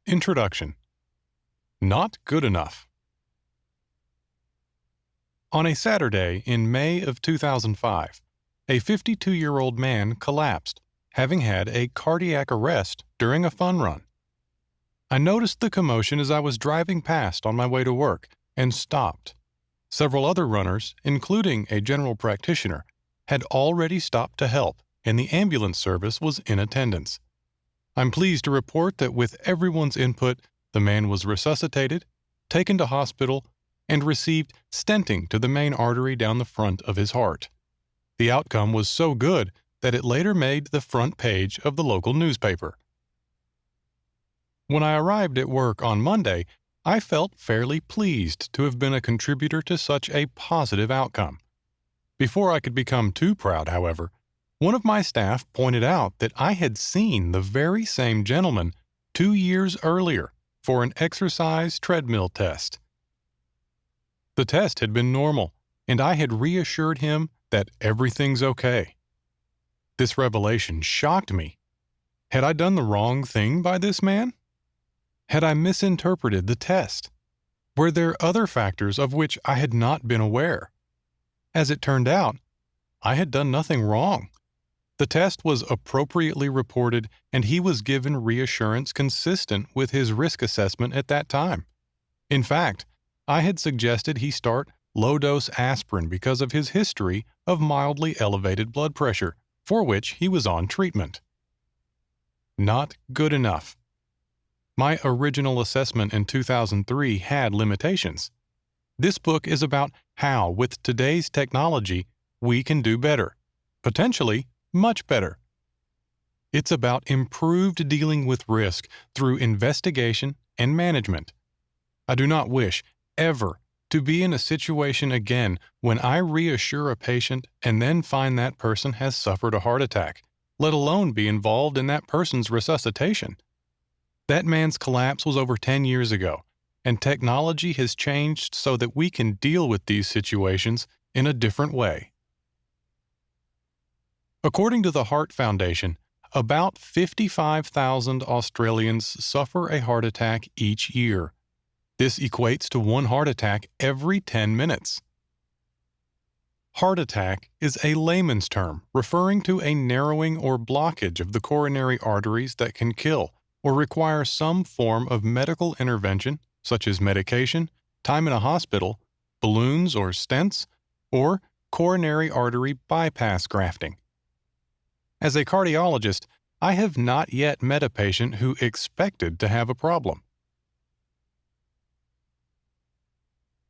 Introduction. Not good enough. On a Saturday in May of 2005, a 52-year-old man collapsed, having had a cardiac arrest during a fun run. I noticed the commotion as I was driving past on my way to work and stopped. Several other runners, including a general practitioner, had already stopped to help, and the ambulance service was in attendance. I'm pleased to report that with everyone's input, the man was resuscitated, taken to hospital, and received stenting to the main artery down the front of his heart. The outcome was so good that it later made the front page of the local newspaper. When I arrived at work on Monday, I felt fairly pleased to have been a contributor to such a positive outcome. Before I could become too proud, however, one of my staff pointed out that I had seen the very same gentleman 2 years earlier for an exercise treadmill test. The test had been normal, and I had reassured him that everything's okay. This revelation shocked me. Had I done the wrong thing by this man? Had I misinterpreted the test? Were there other factors of which I had not been aware? As it turned out, I had done nothing wrong. The test was appropriately reported, and he was given reassurance consistent with his risk assessment at that time. In fact, I had suggested he start low-dose aspirin because of his history of mildly elevated blood pressure, for which he was on treatment. Not good enough. My original assessment in 2003 had limitations. This book is about how, with today's technology, we can do better, potentially much better. It's about improved dealing with risk through investigation and management. I do not wish, ever, to be in a situation again when I reassure a patient and then find that person has suffered a heart attack, let alone be involved in that person's resuscitation. That man's collapse was over 10 years ago, and technology has changed so that we can deal with these situations in a different way. According to the Heart Foundation, about 55,000 Australians suffer a heart attack each year. This equates to one heart attack every 10 minutes. Heart attack is a layman's term referring to a narrowing or blockage of the coronary arteries that can kill or require some form of medical intervention, such as medication, time in a hospital, balloons or stents, or coronary artery bypass grafting. As a cardiologist, I have not yet met a patient who expected to have a problem.